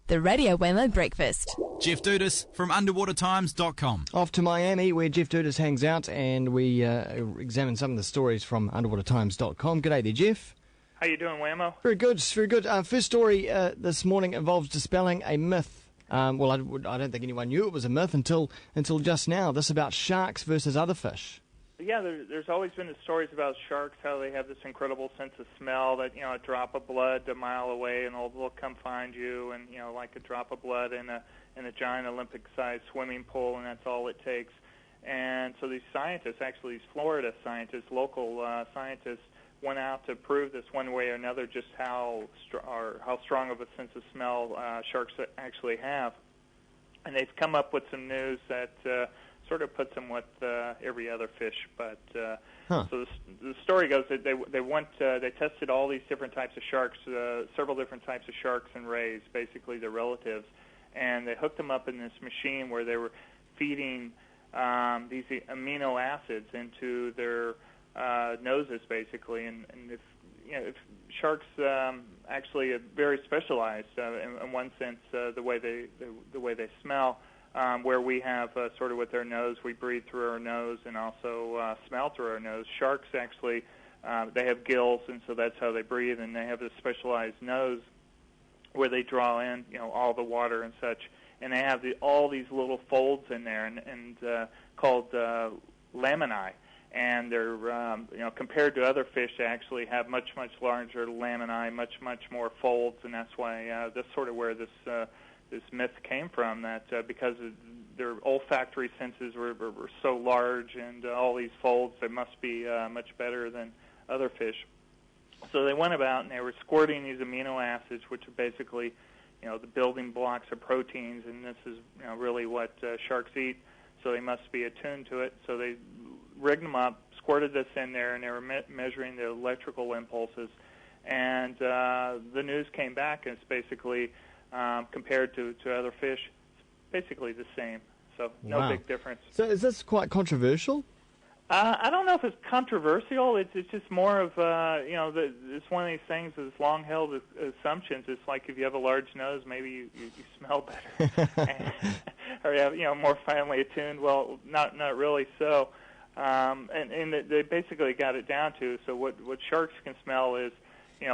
The Radio Wammo Breakfast. Jeff Dudas from underwatertimes.com. Off to Miami, where Jeff Dudas hangs out, and we examine some of the stories from underwatertimes.com. G'day there, Jeff. How you doing, Wammo? Very good, very good. First story this morning involves dispelling a myth. Well, I don't think anyone knew it was a myth until just now. This about sharks versus other fish. Yeah, there's always been the stories about sharks, how they have this incredible sense of smell that, a drop of blood a mile away and they'll come find you, and, like a drop of blood in a giant Olympic-sized swimming pool, and that's all it takes. And so these scientists, actually these Florida scientists, local scientists, went out to prove this one way or another, just how strong of a sense of smell sharks actually have. And they've come up with some news that sort of puts them with every other fish. But so the story goes that they tested all these different types of sharks, several different types of sharks and rays, basically their relatives, and they hooked them up in this machine where they were feeding these amino acids into their noses, basically. And if sharks actually are very specialized in one sense, the way they smell. Where we have sort of with our nose, we breathe through our nose and also smell through our nose. Sharks actually, they have gills, and so that's how they breathe, and they have a specialized nose where they draw in, all the water and such. And they have all these little folds in there, and called laminae. And they're, compared to other fish, they actually have much larger laminae, much more folds, and that's why that's sort of where this myth came from, that because their olfactory senses were so large and all these folds, they must be much better than other fish. So they went about and they were squirting these amino acids, which are basically, the building blocks of proteins, and this is really what sharks eat. So they must be attuned to it. So they rigged them up, squirted this in there, and they were measuring the electrical impulses. And the news came back, and it's basically compared to other fish, it's basically the same. So no big difference. So is this quite controversial? I don't know if it's controversial. It's just more of it's one of these things. This long-held assumptions. It's like if you have a large nose, maybe you smell better, or you have more finely attuned. Well, not really so. And they basically got it down to, so what sharks can smell is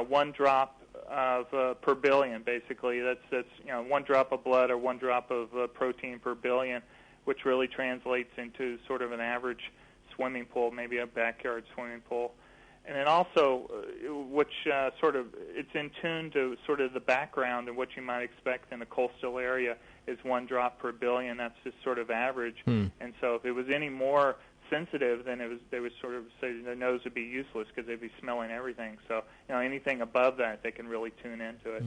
one drop of per billion, basically. That's one drop of blood or one drop of protein per billion, which really translates into sort of an average swimming pool, maybe a backyard swimming pool. And then also, which it's in tune to sort of the background and what you might expect in a coastal area is one drop per billion. That's just sort of average. And so if it was any more sensitive, then they would sort of say their nose would be useless because they'd be smelling everything. So anything above that, they can really tune into it.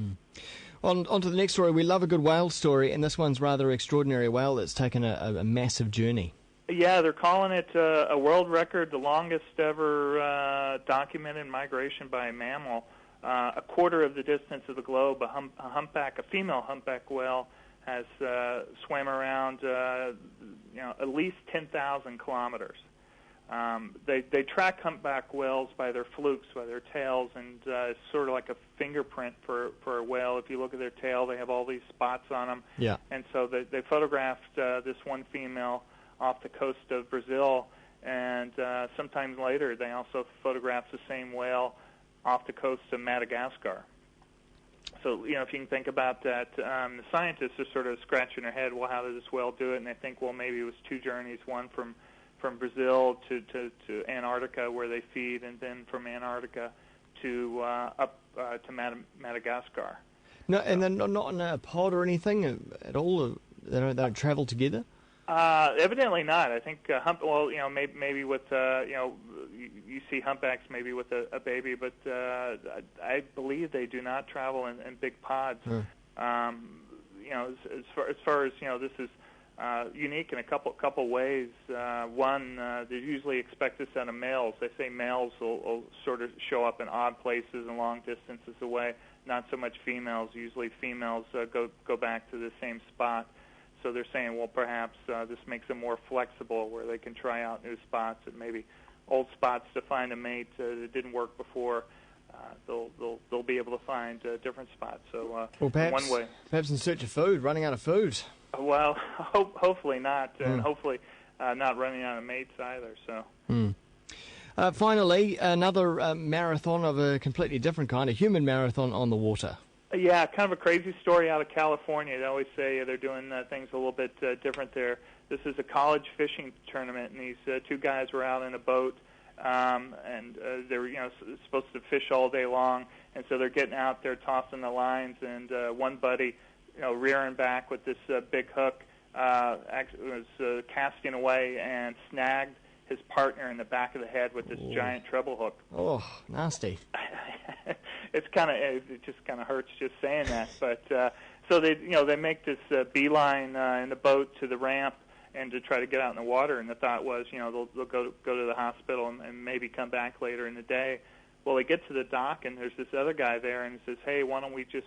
On to the next story. We love a good whale story, and this one's rather extraordinary. A whale that's taken a massive journey. Yeah, they're calling it a world record, the longest ever documented migration by a mammal, a quarter of the distance of the globe. A female humpback whale has swam around, at least 10,000 kilometers. They track humpback whales by their flukes, by their tails, and it's sort of like a fingerprint for a whale. If you look at their tail, they have all these spots on them. Yeah. And so they photographed this one female off the coast of Brazil, and sometime later they also photographed the same whale off the coast of Madagascar. So, if you can think about that, the scientists are sort of scratching their head, well, how did this whale do it? And they think, well, maybe it was two journeys, one from Brazil to Antarctica where they feed, and then from Antarctica to up to Madagascar. No, and they're not in a pod or anything at all? They don't travel together? Evidently not. I think maybe with you see humpbacks maybe with a baby, but I believe they do not travel in big pods. As far as this is unique in a couple ways. One, they usually expect this out of males. They say males will sort of show up in odd places and long distances away. Not so much females. Usually females go back to the same spot. So they're saying, well, perhaps this makes them more flexible, where they can try out new spots and maybe old spots to find a mate that didn't work before. they'll be able to find different spots. So Well, one way. perhaps in search of food, running out of food. Well, hopefully not, and hopefully not running out of mates either. So. Finally, another marathon of a completely different kind, a human marathon on the water. Yeah, kind of a crazy story out of California. They always say they're doing things a little bit different there. This is a college fishing tournament, and these two guys were out in a boat, and they were supposed to fish all day long, and so they're getting out there tossing the lines, and one buddy, rearing back with this big hook, actually was casting away and snagged his partner in the back of the head with this giant treble hook. Oh, nasty. It just kind of hurts just saying that. But so they make this beeline in the boat to the ramp and to try to get out in the water. And the thought was, they'll go to the hospital and maybe come back later in the day. Well, they get to the dock and there's this other guy there and he says, "Hey, why don't we just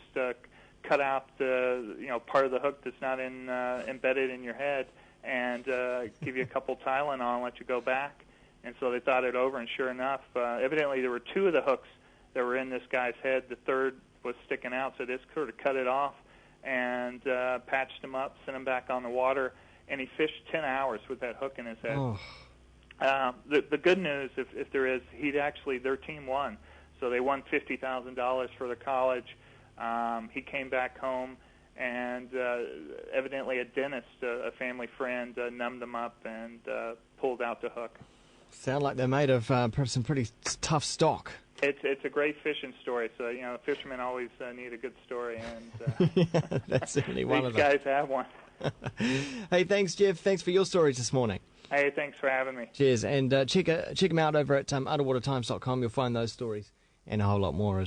cut out the part of the hook that's not embedded in your head and give you a couple Tylenol and let you go back." And so they thought it over, and sure enough, evidently there were two of the hooks that were in this guy's head. The third was sticking out, so they just sort of cut it off and patched him up, sent him back on the water, and he fished 10 hours with that hook in his head. Oh. The good news, if there is, their team won. So they won $50,000 for the college. He came back home, and evidently a dentist, a family friend, numbed them up and pulled out the hook. Sound like they're made of perhaps some pretty tough stock. It's a great fishing story. So fishermen always need a good story, and Yeah, that's certainly one of these them. guys have one. Hey, thanks, Jeff. Thanks for your stories this morning. Hey, thanks for having me. Cheers, and check them out over at underwatertimes.com. You'll find those stories and a whole lot more.